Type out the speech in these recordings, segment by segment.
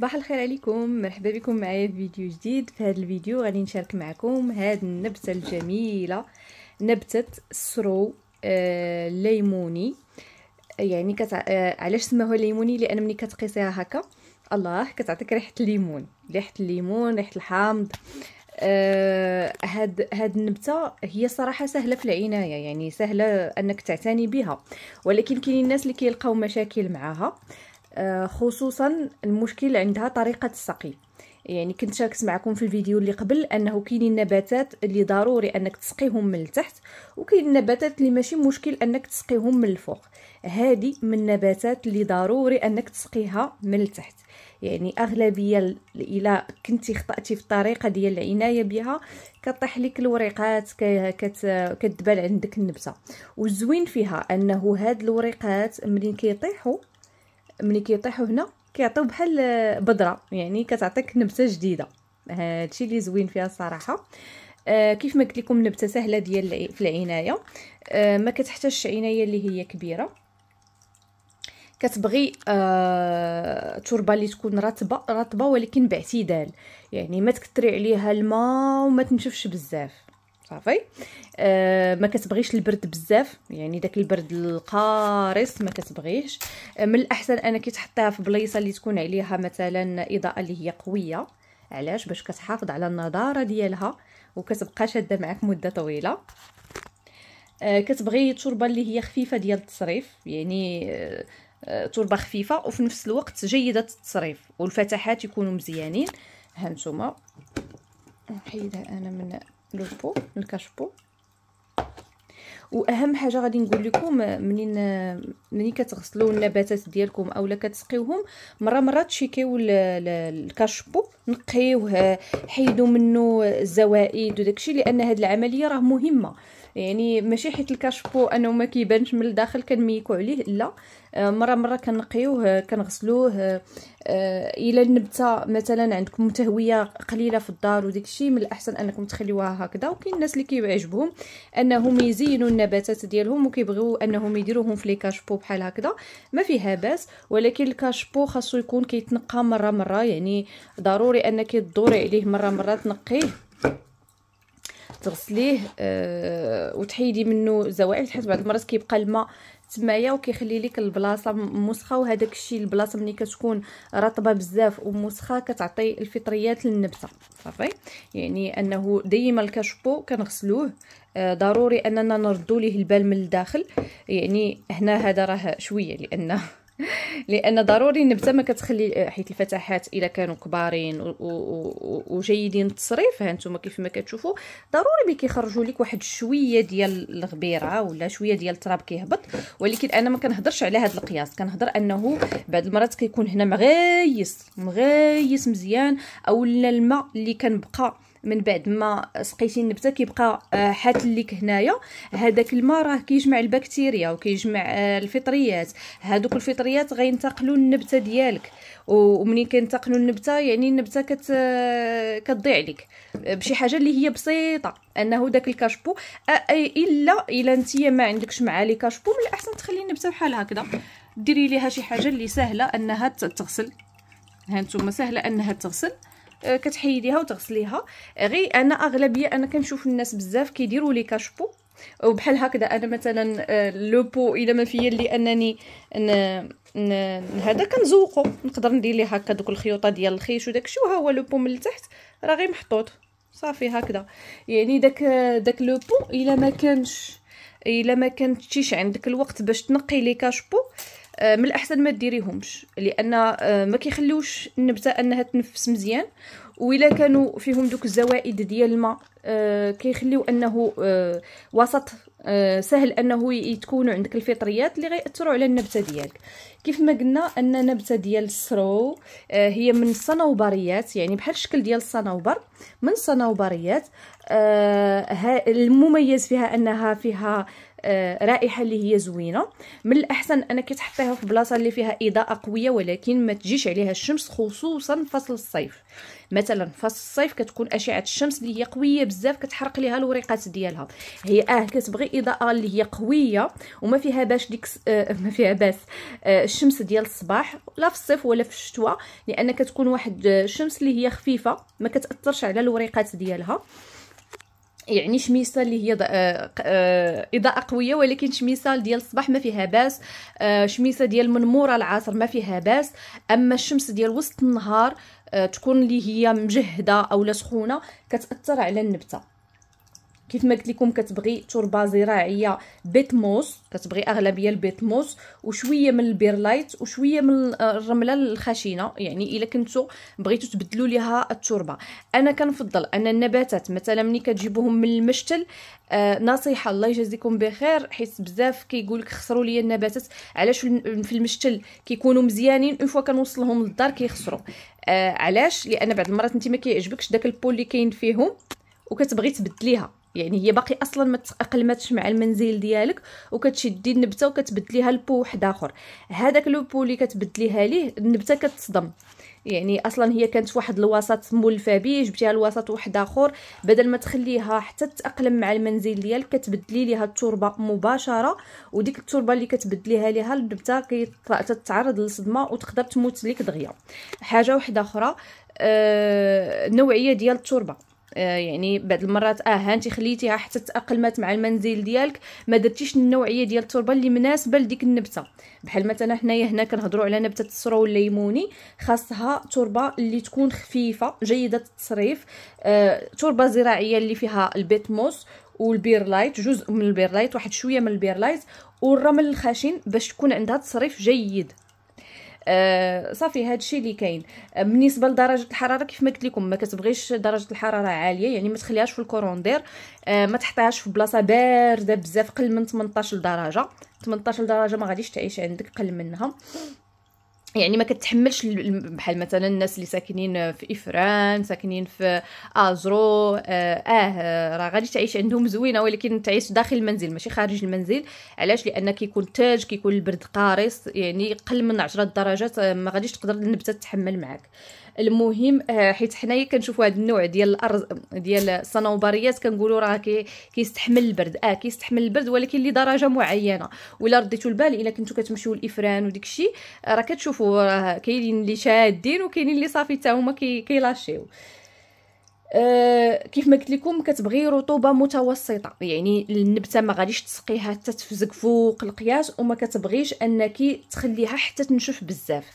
صباح الخير عليكم، مرحبا بكم معايا في فيديو جديد. في هذا الفيديو غادي نشارك معكم هذه النبته الجميله، نبته السرو الليموني. يعني علاش سماوها ليموني؟ لان ملي كتقيسيها هكا الله كتعطيك ريحه الليمون، ريحه الحامض. هاد النبته هي صراحه سهله في العنايه، يعني سهله انك تعتني بها، ولكن كاينين الناس اللي كيلقاو مشاكل معها، خصوصا المشكل عندها طريقه السقي. يعني كنت شاركت معكم في الفيديو اللي قبل انه كاينين نباتات اللي ضروري انك تسقيهم من التحت، وكاين نباتات اللي ماشي مشكل انك تسقيهم من الفوق. هذه من النباتات اللي ضروري انك تسقيها من التحت. يعني اغلبيه الا كنتي خطاتي في الطريقه ديال العنايه بها كطيح لك الوريقات، كتدبل عندك النبته. والزوين فيها انه هاد الوريقات ملي كيطيحوا هنا كيعطيو بحال بذره، يعني كتعطيك نبته جديده. هادشي اللي زوين فيها الصراحه. كيف ما قلت لكم نبته سهله ديال في العنايه، ما كتحتاجش عنايه اللي هي كبيره. كتبغي تربه اللي تكون رطبه ولكن باعتدال، يعني ما تكثري عليها الماء وما تنشفش بزاف صافي. ما كتبغيش البرد بزاف، يعني داك البرد القارص ما كتبغيش. من الاحسن انك تحطيها في بلايصه اللي تكون عليها مثلا اضاءه اللي هي قويه. علاش؟ باش كتحافظ على النضاره ديالها وكتبقى شاده معك مده طويله. كتبغي تربه اللي هي خفيفه ديال التصريف، يعني تربه خفيفه وفي نفس الوقت جيده التصريف، والفتحات يكونوا مزيانين. ها نتوما نحيدها انا من لوبو من الكاشبو. واهم حاجه غادي نقول لكم، منين كتغسلوا النباتات ديالكم اولا كتسقيوهم، مره تشيكيو الكاشبو، نقيوه، حيدوا منه الزوائد وداكشي، لان هاد العمليه راه مهمه. يعني ماشي حيت الكاشبو انه ما كيبانش من الداخل كنميكو عليه، لا، مره كنقيوه كنغسلوه. الى النبته مثلا عندكم متهويه قليله في الدار وداكشي، من الاحسن انكم تخليوها هكذا. وكاين الناس اللي كيعجبهم انهم يزينوا النباتات ديالهم وكيبغيو انهم يديروهم في لي كاشبو بحال هكذا، ما فيها باس. ولكن الكاشبو خاصو يكون كيتنقى مره، يعني ضروري انك تدوري عليه مره تنقيه، تغسليه وتحيدي منه زوائد، حيت بعض المرات كيبقى الماء تمايا وكيخلي لك البلاصه موسخه. وهذاك الشيء البلاصه ملي كتكون رطبه بزاف وموسخه كتعطي الفطريات للنبته صافي. يعني انه ديما الكاشبو كنغسلوه، ضروري اننا نردوا ليه البال من الداخل. يعني هنا هذا راه شويه لان ضروري النبته ما كتخلي، حيت الفتحات الا كانوا كبارين وجيدين التصريف، ها نتوما كيف ما كتشوفوا ضروري ما كيخرجوا لك واحد شويه ديال الغبيره ولا شويه ديال التراب كيهبط. ولكن انا ما كنهضرش على هذا القياس، كنهضر انه بعض المرات كيكون هنا مغيس مزيان، اولا الماء اللي كنبقى من بعد ما سقيتي النبته كيبقى حات لك هنايا. هذاك الماء راه كيجمع البكتيريا وكيجمع الفطريات، هذوك الفطريات غينتقلوا للنبته ديالك، ومنين كينتقلوا للنبته يعني النبته كتضيع لك بشي حاجه اللي هي بسيطه. انه داك الكاشبو الا نتيا ما عندكش مع لي كاشبو، من الاحسن تخلي النبته بحال هكذا، ديري ليها شي حاجه اللي سهله انها تغسل. ها نتوما سهله انها تغسل، كتحيديها وتغسليها. غير انا اغلبيه انا كنشوف الناس بزاف كيديروا لي كاشبو وبحال هكذا. انا مثلا لوبو الا ما فيا اللي انني هذا كنزوقو، نقدر ندير ليه هكا دوك الخيوطه ديال الخيش وداكشي، وها هو لوبو من التحت راه غير محطوط صافي هكذا. يعني داك لوبو الا ما كانتيش عندك الوقت باش تنقي لي كاشبو، من الاحسن ما ديريهمش، لان ما كيخليوش النبته انها تنفس مزيان. والا كانوا فيهم دوك الزوائد ديال الماء كيخليو انه وسط سهل انه يتكونوا عندك الفطريات اللي غيأثروا على النبته ديالك. كيف ما قلنا ان نبته ديال السرو هي من الصنوبريات، يعني بحال الشكل ديال الصنوبر، من الصنوبريات. المميز فيها انها فيها رائحه اللي هي زوينه. من الاحسن انك تحطيها في بلاصه اللي فيها اضاءه قويه، ولكن ما تجيش عليها الشمس، خصوصا فصل الصيف. مثلا فصل الصيف كتكون اشعه الشمس اللي هي قويه بزاف، كتحرق ليها الوريقات ديالها. هي كتبغي اضاءه اللي هي قويه وما فيها باش ديك ما فيها باس الشمس ديال الصباح، لا في الصيف ولا في الشتاء، لان كتكون واحد الشمس اللي هي خفيفه ما كتاثرش على الوريقات ديالها. يعني شميسه اللي هي اضاءه قويه، ولكن شميسه ديال الصباح ما فيها باس، شميسه ديال من مورا العصر ما فيها باس. اما الشمس ديال وسط النهار تكون اللي هي مجهده او لا سخونه كتاثر على النبته. كيف ما قلت لكم كتبغي تربه زراعيه بيتموس، كتبغي اغلبيه البيتموس وشويه من البيرلايت وشويه من الرمله الخشنه. يعني الا كنتو بغيتو تبدلوا ليها التربه، انا كنفضل ان النباتات مثلا ملي كتجيبوهم من المشتل، نصيحه الله يجازيكم بخير، حيت بزاف كيقولك خسروا لي النباتات. علاش؟ في المشتل كيكونوا مزيانين، اون فوا كنوصلهم للدار كيخسروا. علاش؟ لان بعض المرات انت ما كيعجبكش داك البول اللي كاين فيهم وكتبغي تبدليها، يعني هي باقي اصلا ما تاقلماتش مع المنزل ديالك، وكتشدي النبته وكتبدليها لبو واحد اخر. هذاك لو بو اللي كتبدليها ليه النبته كتصدم، يعني اصلا هي كانت في واحد الوسط مولفه به، جبتيها لوسط واحد اخر، بدل ما تخليها حتى تتاقلم مع المنزل ديالك كتبدلي ليها التربه مباشره، وديك التربه اللي كتبدليها ليها النبته كتتعرض للصدمه وتقدر تموت ليك دغيا. حاجه واحده اخرى، النوعيه ديال التربه. يعني بعض المرات انت خليتيها حتى تاقلمات مع المنزل ديالك، ما درتيش النوعيه ديال التربه اللي مناسبه لديك النبته. بحال مثلا حنايا هنا كنهضروا على نبته السرو الليموني، خاصها تربه اللي تكون خفيفه جيده التصريف، تربه زراعيه اللي فيها البيتموس والبيرلايت، جزء من البيرلايت، واحد شويه من البيرلايت والرمل الخشن باش تكون عندها تصريف جيد. صافي هادشي اللي كاين. بالنسبه لدرجه الحراره كيف ما قلت لكم، ما كتبغيش درجه الحراره عاليه، يعني ما تخليهاش في الكوروندير، ما تحطيهاش في بلاصه بارده بزاف، قل من 18 درجه. 18 درجه ما غاديش تعيش عندك، قل منها. يعني ما كتحملش بحال مثلا الناس اللي ساكنين في افران، ساكنين في ازرو، راه غادي تعيش عندهم زوينه، ولكن تعيش داخل المنزل ماشي خارج المنزل. علاش؟ لان كيكون الثلج، كيكون البرد قارص، يعني قل من 10 درجات ما غاديش تقدر النبته تتحمل معاك. المهم حيت حنايا كنشوفوا هذا النوع ديال الارز ديال الصنوبريات كنقولوا راه كيستحمل البرد، كيستحمل البرد ولكن لدرجه معينه. ولا رديتوا البال الا كنتو كتمشيو لافران وديك الشيء، راه كتشوفوا راه كاينين اللي شادين وكاينين اللي صافي حتى هما كيلاشيو. كيف ما قلت لكم كتبغي رطوبه متوسطه، يعني النبته ما غاديش تسقيها حتى تفزك فوق القياس، وما كتبغيش انك تخليها حتى تنشف بزاف.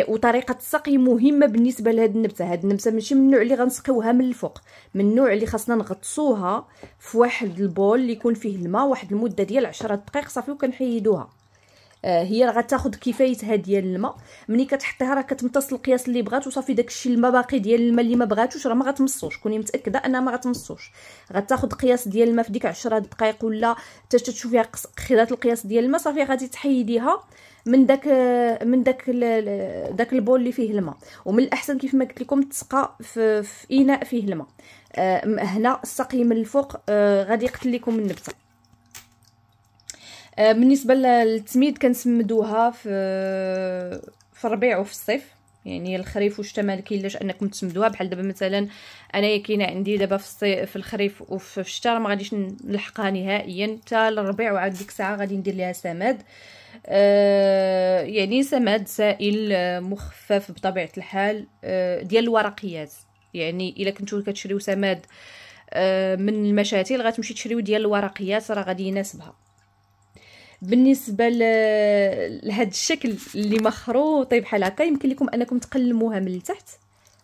وطريقه السقي مهمه بالنسبه لهاد النبته. هاد النبته ماشي من النوع اللي غنسقيوها من الفوق، من النوع اللي خاصنا نغطسوها في واحد البول اللي يكون فيه الماء واحد المده ديال 10 دقائق صافي وكنحيدوها. هي راه غتاخذ كفايتها ديال الماء. ملي كتحطيها راه كتمتص القياس اللي بغات وصافي. داكشي الماء باقي ديال الماء اللي ما بغاتوش راه ما غتمصوش، كوني متاكده انها ما غتمصوش. غتاخذ قياس ديال الماء في ديك 10 دقائق ولا حتى تشوفيها خدات القياس ديال الماء صافي غادي تحيديها من داك البول اللي فيه الماء. ومن الاحسن كيف ما قلت لكم تسقى في اناء فيه الماء. هنا السقي من الفوق غادي يقتل لكم النبته. بالنسبه للتسميد كنسمدوها في الربيع وفي الصيف، يعني الخريف والشتاء ما كاينلاش انكم تسمدوها. بحال دابا مثلا انايا كاينه عندي دابا في الصيف في الخريف وفي الشتاء ما غاديش نلحقها نهائيا حتى للربيع، وعاد ديك الساعه غادي ندير ليها سماد. يعني سماد سائل مخفف بطبيعه الحال ديال الورقيات. يعني الا كنتو كتشريو سماد من المشاتل غتمشي تشريو ديال الورقيات راه غادي يناسبها. بالنسبه لهذا الشكل اللي مخروطي بحال هكا يمكن لكم انكم تقلموها من التحت،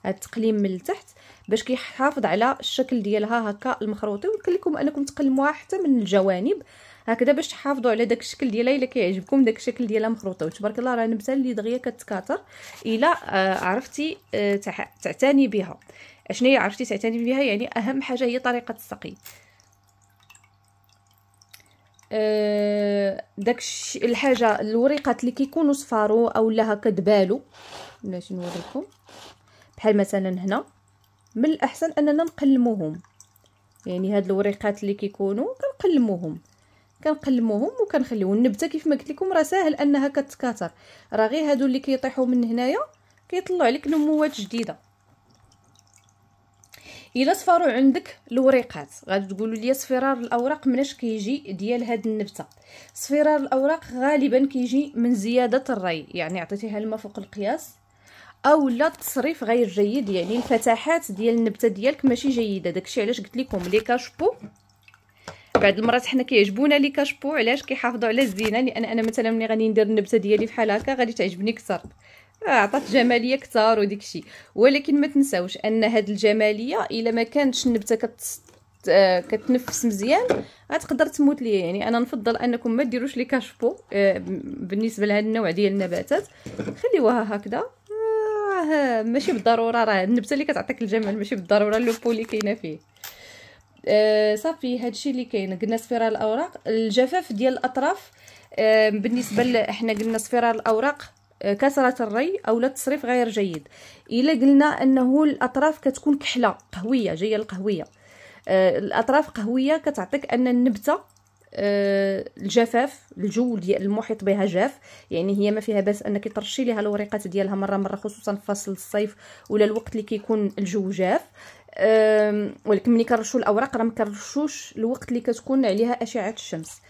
هاد التقليم من التحت باش كيحافظ على الشكل ديالها هكا المخروطي، ويمكن لكم انكم تقلموها حتى من الجوانب هكذا باش تحافظوا على داك الشكل ديالها الا كيعجبكم داك الشكل ديالها مخروطه. وتبارك الله راه نبته اللي دغيا كتكاثر الا عرفتي تعتني بها. اشنو هي عرفتي تعتني بها؟ يعني اهم حاجه هي طريقه السقي. داك الحاجه الوريقات اللي كيكونوا صفارو او لا هكا دبالو، بلاتي نوريكم بحال مثلا هنا، من الاحسن اننا نقلموهم. يعني هاد الوريقات اللي كيكونوا كنقلموهم كنقلموهم وكنخليو النبته كيف ما قلت لكم راه ساهل انها كتكاثر، راه غير هادو اللي كيطيحوا من هنايا كيطلعوا عليك نموات جديده. الا صفروا عندك الوريقات غادي تقولوا لي صفرار الاوراق مناش كيجي ديال هاد النبته؟ صفرار الاوراق غالبا كيجي من زياده الري، يعني عطيتيها الماء فوق القياس، او لا تصريف غير جيد، يعني الفتحات ديال النبته ديالك ماشي جيده. داكشي علاش قلت لكم لي كاشبو بعض المرات حنا كيعجبونا لي كاشبو، علاش كيحافظوا على الزينه، لان انا مثلا ملي غادي ندير النبته ديالي بحال هكا غادي تعجبني كثر، عطات جماليه كثر وديكشي. ولكن ما تنساوش ان هاد الجماليه الا ما كانتش النبته كتنفس مزيان غتقدر تموت ليا. يعني انا نفضل انكم ما ديروش لي كاشبو بالنسبه لهاد النوع ديال النباتات، خليوها هكذا. ماشي بالضروره راه النبته اللي كتعطيك الجمال ماشي بالضروره لوبو اللي كاينه فيه. صافي هادشي اللي كاين. قلنا صفرار الاوراق، الجفاف ديال الاطراف بالنسبه احنا قلنا صفرار الاوراق كثره الري او لا تصريف غير جيد. الا قلنا انه الاطراف كتكون كحله قهويه جايه القهويه، الاطراف قهويه كتعطيك ان النبته الجفاف، الجو ديال المحيط بها جاف، يعني هي ما فيها باس انك ترشي ليها الوريقات ديالها مره خصوصا في فصل الصيف ولا الوقت اللي كيكون الجو جاف. ولكن ملي كنرشوا الاوراق راه ما كنرشوش الوقت اللي كتكون عليها اشعه الشمس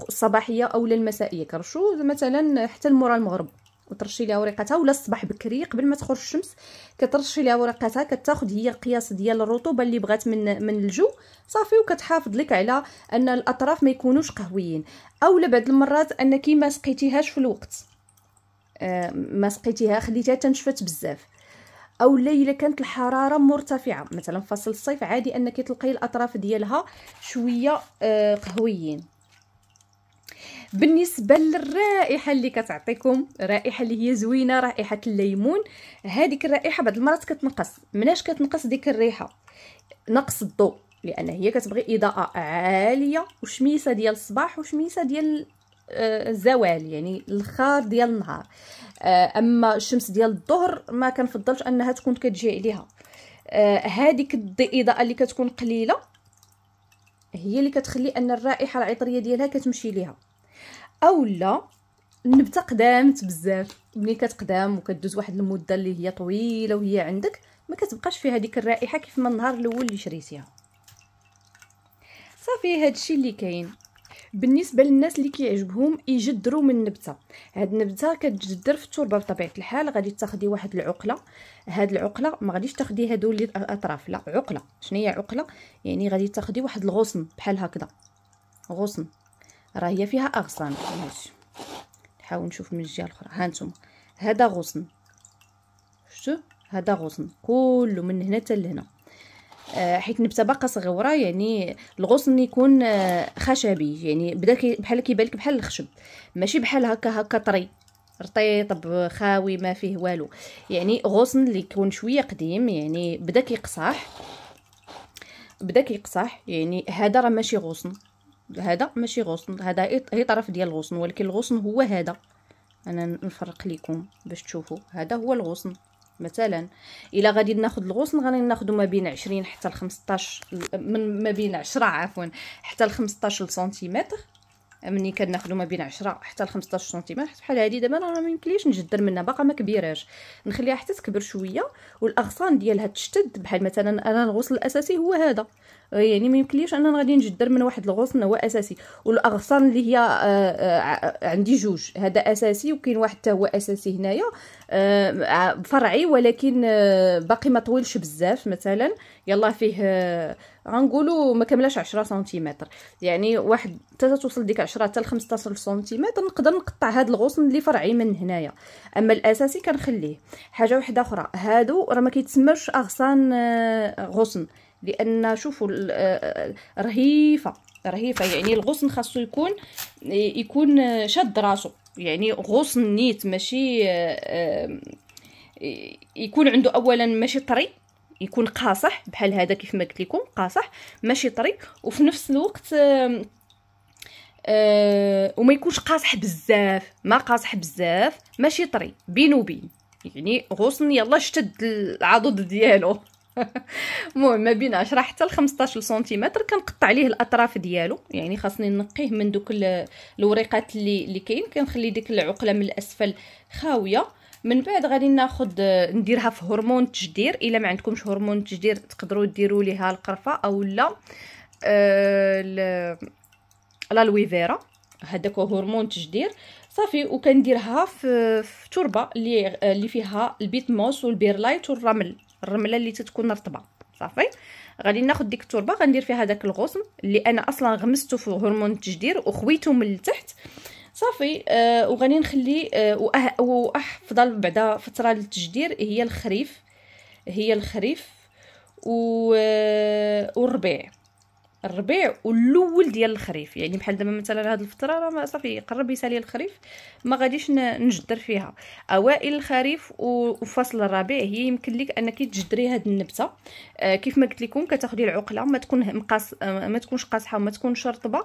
الصباحيه او المسائيه، كنرشوا مثلا حتى مورا المغرب وترشي ليها وريقاتها، ولا الصباح بكري قبل ما تخرج الشمس كترشي ليها وريقاتها، كتاخذ هي القياس ديال الرطوبه اللي بغات من الجو صافي، وكتحافظ لك على ان الاطراف ما يكونوش قهويين. اولا بعض المرات انك ما سقيتيهاش في الوقت، ما سقيتيها خليتيها تنشفت بزاف، او الا كانت الحراره مرتفعه مثلا في فصل الصيف عادي انك تلقاي الاطراف ديالها شويه قهويين. بالنسبه للرائحه اللي كتعطيكم، رائحه اللي هي زوينه، رائحه الليمون، هذيك الرائحه بعض المرات كتنقص. مناش كتنقص ديك الريحه؟ نقص الضوء، لان هي كتبغي اضاءه عاليه وشميسه ديال الصباح وشميسه ديال الزوال، يعني الخار ديال النهار. اما الشمس ديال الظهر ما كنفضلش انها تكون كتجي عليها. هذيك الاضاءه اللي كتكون قليله هي اللي كتخلي ان الرائحه العطريه ديالها كتمشي ليها. اولا النبته قدامت بزاف، ملي كتقدام وكدوز واحد المده اللي هي طويله وهي عندك ما كتبقاش فيها ديك الرائحه كيف ما النهار الاول اللي شريتيها. صافي هادشي اللي كاين. بالنسبه للناس اللي كيعجبهم يجدروا من النبته، هاد النبته كتجدر في التربه بطبيعه الحال. غادي تاخدي واحد العقله، هاد العقله ما غاديش تاخدي هادو اللي الاطراف، لا عقله. شنو هي عقله؟ يعني غادي تاخدي واحد الغصن بحال هكذا، غصن راه هي فيها اغصان. ماشي نحاول نشوف من الجهه الاخرى. ها انتم هذا غصن، شفتوا هذا غصن كله من هنا حتى لهنا. حيت النبته باقا صغيره، يعني الغصن يكون خشبي، يعني بدا بحال كيبان لك بحال الخشب، ماشي بحال هكا طري رطيط خاوي ما فيه والو. يعني غصن اللي يكون شويه قديم، يعني بدا كيقصح. يعني هذا راه ماشي غصن، هذا ماشي غصن، هذا هي طرف ديال الغصن، ولكن الغصن هو هذا. انا نفرق لكم باش تشوفوا، هذا هو الغصن. مثلا الا غادي ناخذ الغصن غادي ناخذوا ما بين 20 حتى ل 15 ما بين 10 عفوا حتى ل 15 سنتيمتر. مني كناخذوا ما بين 10 حتى ل 15 سنتيمتر. بحال هذه دابا انا ما يمكنليش نجدر منها، باقا ما كبيراش، نخليها حتى تكبر شويه والاغصان ديالها تشتد. بحال مثلا انا الغصن الاساسي هو هذا، يعني ما يمكنليش انا غادي نجدر من واحد الغصن هو اساسي. والاغصان اللي هي عندي جوج، هذا اساسي وكاين واحد حتى هو اساسي هنايا فرعي، ولكن باقي ما طويلش بزاف. مثلا يلا فيه غنقولوا ما كملاش 10 سنتيمتر، يعني واحد حتى توصل ديك 10 حتى ل 15 سنتيمتر نقدر نقطع هذا الغصن اللي فرعي من هنايا. اما الاساسي كنخليه. حاجه واحده اخرى، هادو راه ما كيتسموش اغصان غصن، لان شوفوا رهيفه، يعني الغصن خاصو يكون شاد راسو، يعني غصن نيت، ماشي يكون عنده اولا ماشي طري، يكون قاصح بحال هذا كيف ما قلت لكم، قاصح ماشي طري، وفي نفس الوقت وما يكونش قاصح بزاف، ما قاصح بزاف ماشي طري، بين وبين. يعني غصن يلا شتد العضد ديالو المهم ما بين 10 حتى ل 15 سنتيمتر كنقطع عليه الاطراف ديالو. يعني خاصني نقيه من دوك الوريقات اللي كاين، كنخلي ديك العقله من الاسفل خاويه. من بعد غادي ناخذ نديرها في هرمون التجدير. الا ما عندكمش هرمون التجدير تقدروا ديروا ليها القرفه او لا الالويفيرا، هذاك هرمون تجدير صافي. وكنديرها في تربه اللي فيها البيت موس والبيرلايت الرمله اللي تتكون رطبه صافي. غادي ناخذ ديك التربه غندير فيها داك الغصن اللي انا اصلا غمسته في هرمون التجدير وخويته من التحت صافي. وغادي نخلي وافضل بعدا فتره للتجدير هي الخريف والربيع والاول ديال الخريف. يعني بحال دابا مثلا هاد الفتره راه صافي قرب يسالي الخريف، ما غاديش نجدر فيها. اوائل الخريف وفصل الربيع هي يمكن لك انك تجدري هاد النبته. كيف ما قلت لكم كتاخدي العقله ما تكونش قاصحه وما تكونش رطبه،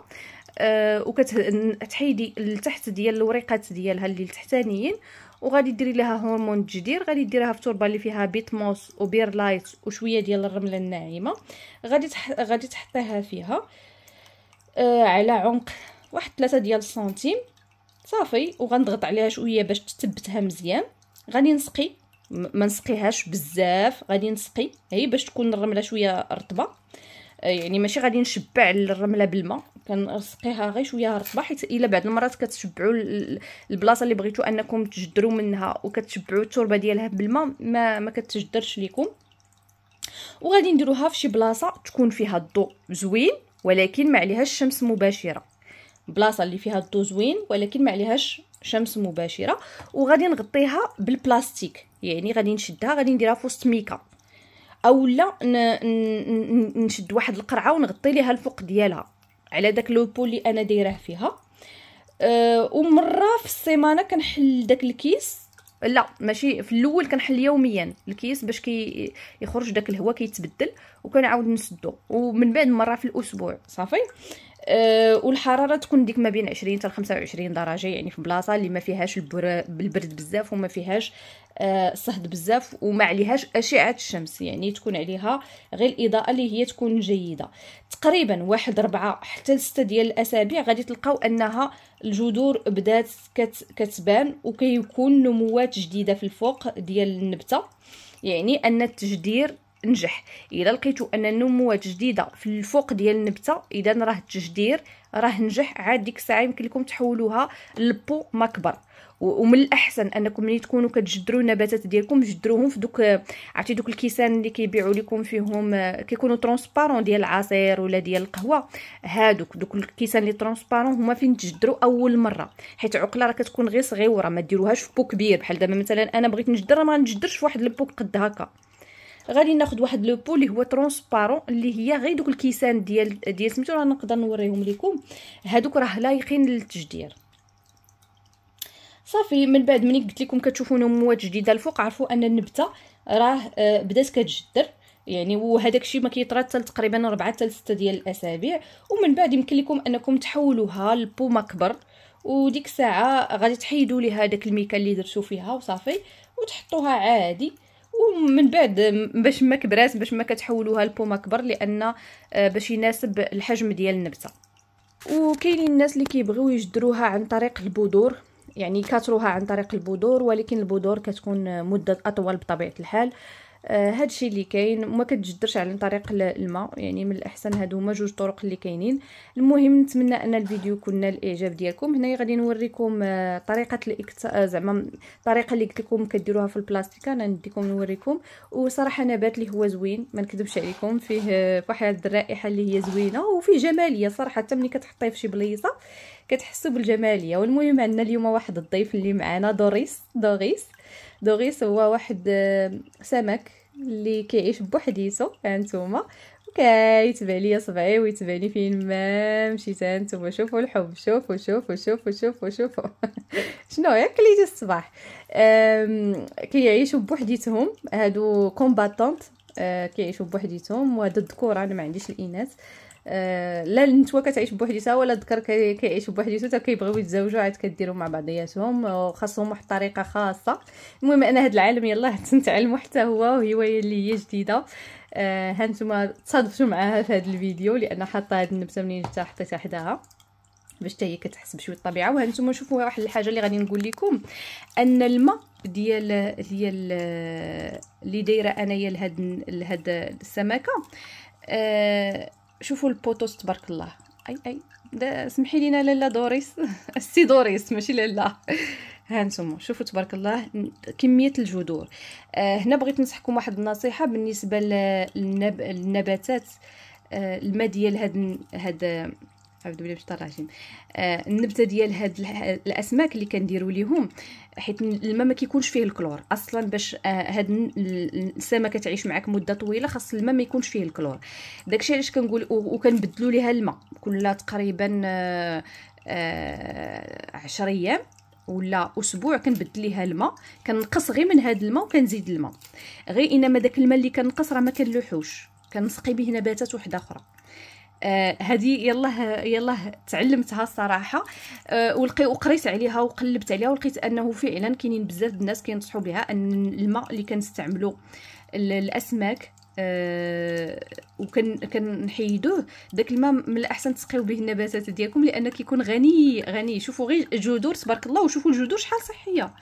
وكتحيدي التحت ديال الوريقات ديالها اللي التحتانيين، وغادي ديري لها هرمون التجدير. غادي ديريها في تربه اللي فيها بيت موس وبيرلايت وشويه ديال الرمله الناعمه. غادي تحطيها فيها على عمق واحد 3 ديال السنتيم صافي. وغنضغط عليها شويه باش تثبتها مزيان. غادي نسقي، ما نسقيهاش بزاف، غادي نسقي هي باش تكون الرمله شويه رطبه. يعني ماشي غادي نشبع الرمله بالماء، كنسقيها غير شويه رطبه، حيت الا بعض المرات كتشبعوا البلاصه اللي بغيتو انكم تجدروا منها وكتشبعوا التربه ديالها بالماء ما كتجدرش لكم. وغادي نديروها في شي بلاصه تكون فيها الضوء زوين ولكن ما عليهاش شمس مباشره، بلاصه اللي فيها الضوء زوين ولكن ما عليهاش شمس مباشره. وغادي نغطيها بالبلاستيك، يعني غادي نشدها غادي نديرها في وسط ميكا، اولا نشد واحد القرعه ونغطي ليها الفوق ديالها على داك لوبو اللي انا دايراه فيها. ومره في السيمانه كنحل داك الكيس، لا ماشي في الاول كنحل يوميا الكيس باش يخرج داك الهواء كيتبدل، وكنعاود نسدو، ومن بعد مره في الاسبوع صافي. والحراره تكون ديك ما بين 20 حتى 25 درجه، يعني في بلاصه اللي ما فيهاش البرد بزاف وما فيهاش الصهد بزاف وما عليهاش اشعه الشمس، يعني تكون عليها غير الاضاءه اللي هي تكون جيده. تقريبا واحد 4 حتى 6 ديال الاسابيع غادي تلقاو انها الجذور بدات كتبان وكيكون نموات جديده في الفوق ديال النبته، يعني ان التجدير نجح. الا لقيتوا ان النموات جديده في الفوق ديال النبته اذا راه التجدير راه نجح. عاد ديك الساعه يمكن لكم تحولوها للبو مكبر. ومن الاحسن انكم ملي تكونوا كتجدروا النباتات ديالكم جدروهم في دوك عرفتي دوك الكيسان اللي كيبيعوا لكم فيهم كيكونوا ترونسبارون ديال العصير ولا ديال القهوه. دوك الكيسان اللي ترونسبارون هما فين تجدروا اول مره، حيت عقله راه كتكون غير صغيره، ما ديروهاش في بو كبير. بحال دابا مثلا انا بغيت نجدر ما غنجدرش في واحد البو قد هكا، غادي ناخذ واحد لو بو اللي هو ترونسبارون اللي هي غير دوك الكيسان ديال سميتو، راه نقدر نوريهم لكم. هادوك راه لايقين للتجدير صافي. من بعد ملي قلت لكم كتشوفوا نموات جديده الفوق عرفوا ان النبته راه بدات كتجدر، يعني وهذاك الشيء ما كيطرى حتى تقريبا 4 حتى 6 ديال الاسابيع. ومن بعد يمكن لكم انكم تحولوها لبو مكبر، وديك الساعه غادي تحيدوا ليها داك الميكا اللي درتو فيها وصافي وتحطوها عادي. ومن بعد باش ما كبرات باش ما كتحولوها لبو مكبر، لان باش يناسب الحجم ديال النبته. وكاينين الناس اللي كيبغيو يجدروها عن طريق البذور، يعني كاتروها عن طريق البذور، ولكن البذور كتكون مده اطول بطبيعه الحال. هادشي اللي كاين، وما كتجدرش عن طريق الماء، يعني من الاحسن هادو هما 2 طرق اللي كاينين. المهم نتمنى ان الفيديو يكون الاعجاب ديالكم. هنايا غادي نوريكم طريقه زعما الطريقه اللي قلت لكم كديروها في البلاستيك، انا نديكم نوريكم. وصراحه نبات اللي هو زوين ما نكذبش عليكم، فيه واحد الرائحه اللي هي زوينه وفيه جماليه صراحه، حتى ملي كتحطيه في شي بليصه كتحسوا بالجماليه. والمهم عندنا اليوم واحد الضيف اللي معنا، دوغيس هو واحد سمك اللي كيعيش بوحديتو هانتوما، وكيتبع ليا صبعي ويتبع لي فين ما مشيت. هانتوما شوفوا الحب، شوفوا شنو ياك كليتي الصباح. كيعيشوا بوحديتهم، هادو كومباتونت كيعيشوا بوحديتهم، وهذا الذكور انا ما عنديش الاناث. لا النتوه كتعيش بوحديتها ولا الذكر كيعيش بوحديتو حتى كيبغيو يتزوجوا عاد كديروا مع بعضياتهم وخاصهم واحد الطريقه خاصه. المهم انا هذا العالم يلاه تنتعلموا حتى هو وهوايه اللي هي جديده. هانتوما تصادفتوا معاها في هذا الفيديو لان حاطه هذه النبته منين جبتها حطيتها حداها باش حتى هي كتحس بشويه الطبيعه. وهانتوما شوفوا واحد الحاجه اللي غادي نقول لكم، ان الماء ديال اللي دايره انايا لهاد السمكه. شوفوا البوطوس تبارك الله. اي سمحي لينا لاله دوريس السي دوريس ماشي لاله. هانتوما شوفوا تبارك الله كميه الجذور. هنا بغيت ننصحكم واحد النصيحه بالنسبه للنباتات. الماء ديال هاد اعوذ بالله من الشيطان الرجيم. النبته ديال هاد الاسماك اللي كنديروا ليهم، حيت الماء ما كيكونش فيه الكلور اصلا. باش هاد السمكه تعيش معك مده طويله خاص الماء ما يكونش فيه الكلور. داكشي علاش كنقول وكنبدلوا ليها الماء كل تقريبا 10 ايام ولا اسبوع. كنبدل ليها الماء، كنقص غير من هاد الماء وكنزيد الماء غير. انما داك الماء اللي كنقص راه ما كنلوحوش، كنسقي به نباتات وحده اخرى. هذه يلاه تعلمتها الصراحه. وقريت عليها وقلبت عليها ولقيت انه فعلا كاينين بزاف الناس كينصحوا بها ان الماء اللي كنستعملوا الاسماك وكنحيدوه داك الماء من الاحسن تسقيو به النباتات ديالكم لان كيكون غني. شوفوا غير الجذور تبارك الله، وشوفوا الجذور شحال صحيه،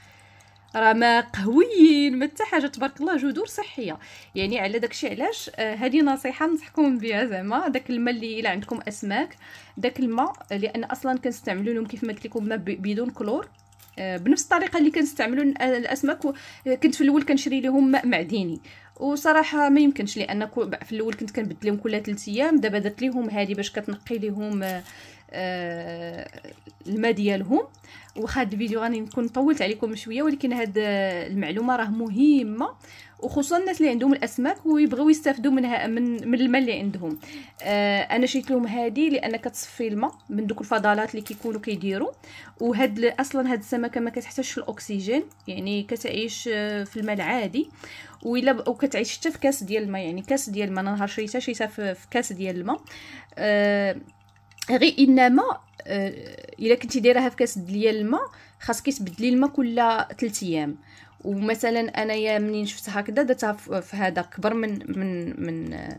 راه ما قهويين ما حتى حاجه تبارك الله، جذور صحيه. يعني على داكشي علاش هذه نصيحه ننصحكم بها. زعما داك الماء اللي الا عندكم اسماك داك الماء، لان اصلا كنستعملوا لهم كيف ما قلت لكم ماء بدون كلور بنفس الطريقه اللي كنستعملوا الاسماك. كنت في الاول كنشري لهم ماء معدني وصراحه ما يمكنش، لان في الاول كنت كنبدل لهم كل 3 ايام. دابا درت لهم هذه باش كتنقي لهم الماء ديالهم. واخا هذا الفيديو غادي نكون طولت عليكم شويه، ولكن هاد المعلومه راه مهمه وخصوصا الناس اللي عندهم الاسماك ويبغيو يستافدوا منها من الماء اللي عندهم. انا شريت لهم هذه لان كتصفي الماء من دوك الفضلات اللي كيكونوا كيديروا. اصلا هاد السمكه ما كتحتاجش الاكسجين، يعني كتعيش في الماء العادي وكتعيش حتى في كاس ديال الماء. يعني كاس ديال الماء نهار شريتها في كاس ديال الماء. غير انما الا كنتي دايرها في كاس ديال الماء خاصك تبدلي الماء كل 3 ايام. ومثلا انايا منين شفتها هكذا درتها في هذا كبر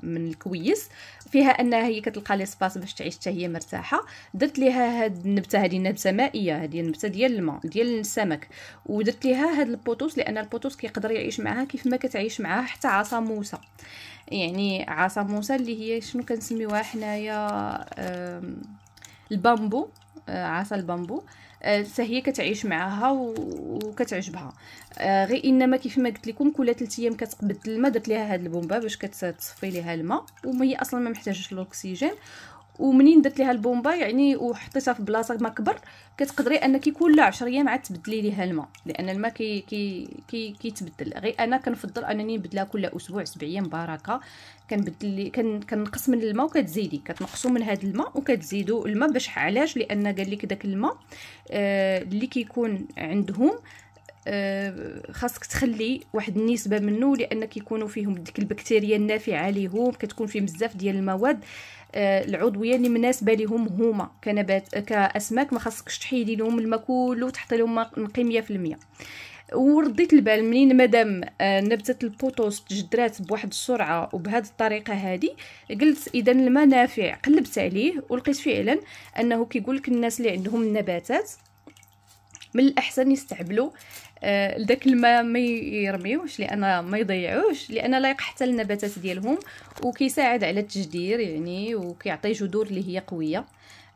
من الكويس، فيها انها هي كتلقى لي سباس باش تعيش حتى هي مرتاحه. درت ليها هاد النبته، هذه نبته مائيه، هذه النبته ديال الماء ديال السمك. ودرت ليها هاد البوطوس لان البوطوس كيقدر يعيش معها كيف ما كتعيش معها حتى عصا موسى. يعني عصا موسى اللي هي شنو كنسميوها حنايا البامبو، عصا البامبو. حتى هي كتعيش معها وكتعجبها. غير انما كيف ما قلت لكم كل 3 ايام كتبدل الماء. درت ليها هاد البومبا باش كتصفي ليها الماء، وهي اصلا ما محتاجش الاكسجين. ومنين درت ليها البومبا يعني وحطيتها في بلاصه ما كبر، كتقدري انك كل 10 ايام عاد تبدلي ليها الماء، لان الماء كيتبدل. غير انا كنفضل انني نبدلها كل اسبوع 7 ايام بركه. كنبدل كنقص من الماء وكتزيدي كتنقصوا من هذا الماء وكتزيدوا الماء. باش علاش؟ لان قال لك داك الماء اللي كيكون عندهم خاصك تخلي واحد النسبه منه، لان كيكونوا فيهم ديك البكتيريا النافعه ليهم. كتكون فيه بزاف ديال المواد العضويه اللي مناسبه لهم هما كنبات كاسماك. ما خاصكش تحيدي لهم الماء كله وتحطي لهم ماء نقي 100%. ورديت البال منين مادام نبته البوطوس تجدرات بواحد السرعه وبهذه الطريقه هذه، قلت اذا الماء نافع. قلبت عليه ولقيت فعلا انه كيقول لك الناس اللي عندهم النباتات من الاحسن يستعملوا داك الماء، ما يرميوش لان ما يضيعوش، لان لا يقع حتى النباتات ديالهم وكيساعد على التجدير يعني، وكيعطي جذور اللي هي قويه.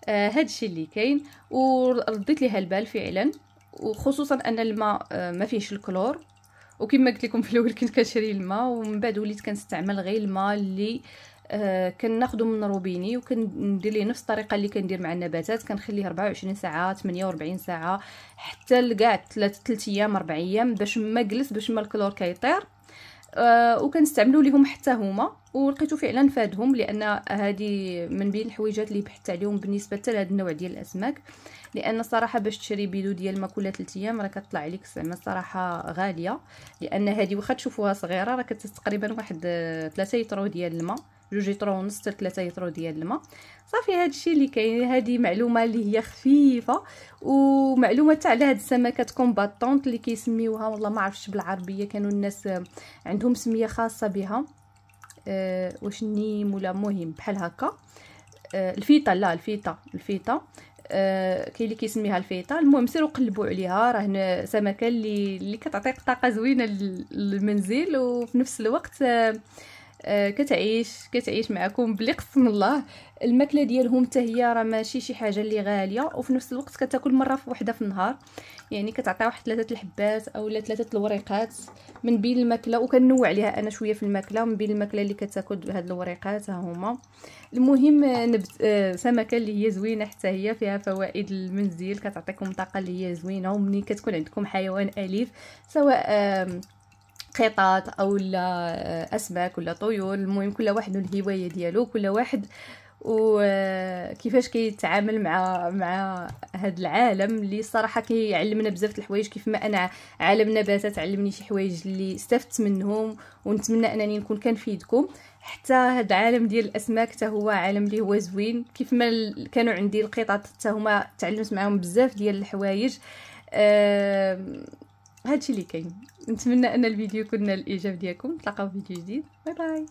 هذا الشيء اللي كاين. ورديت ليها البال فعلا، وخصوصا ان الماء ما فيهش الكلور. وكما قلت لكم في الاول كنت كنشري الماء، ومن بعد وليت كنستعمل غير الماء اللي كناخذه من روبيني، وكندير ليه نفس الطريقه اللي كندير مع النباتات. كنخليه 24 ساعه 48 ساعه حتى لكاع 3 ايام 4 ايام باش ما جلس، باش ما الكلور كيطير. وكنستعملوا ليهم حتى هما ولقيتو فعلا فادهم، لان هذه من بين الحويجات اللي بحثت عليهم بالنسبه حتى لهذا النوع ديال الاسماك. لان صراحه باش تشري بيدو ديال الماء كل 3 ايام راه كطلع عليك زعما الصراحه غاليه، لان هذه واخا تشوفوها صغيره راه تقريبا واحد 3 يطرو ديال الماء، 2 يطرو ونص حتى 3 يطرو ديال الماء. صافي هادشي اللي كاين. هذه معلومه اللي هي خفيفه، ومعلومه تاع على هاد السمكات كومباتونط اللي كيسميوها، والله ما عرفتش بالعربيه، كانوا الناس عندهم سميه خاصه بها، واش النيم ولا مهم بحال هكا. الفيطه، لا الفيطه كاين اللي كيسميها الفيطه. المهم سيروا قلبوا عليها، راه سمكه اللي كتعطيك طاقه زوينه للمنزل، وفي نفس الوقت كتعيش معكم بلي قسم الله. الماكله ديالهم حتى هي راه ماشي شي حاجه اللي غاليه، وفي نفس الوقت كتاكل مره في وحده في النهار، يعني كتعطي واحد 3 الحبات او 3 الوريقات من بين الماكله. وكنوع عليها انا شويه في الماكله من بين الماكله اللي كتاكل هاد الوريقات ها هما. المهم سمكه اللي هي زوينه، حتى هي فيها فوائد للمنزل، كتعطيكم طاقه اللي هي زوينه. ومنين كتكون عندكم حيوان اليف، سواء قطط او لا اسماك ولا طيور، المهم كل واحد الهوايه ديالو، كل واحد وكيفاش كيتعامل مع هذا العالم اللي الصراحه كيعلمنا بزاف الحوايج. كيف ما انا عالم النباتات علمني شي حوايج اللي استفدت منهم، ونتمنى انني نكون كنفيدكم. حتى هذا العالم ديال الاسماك حتى هو عالم اللي هو زوين. كيف ما كانوا عندي القطط حتى هما تعلمت معاهم بزاف ديال الحوايج. هادشي اللي كاين. نتمنى ان الفيديو يكون نال الاعجاب ديالكم. نتلاقاو في فيديو جديد. باي باي.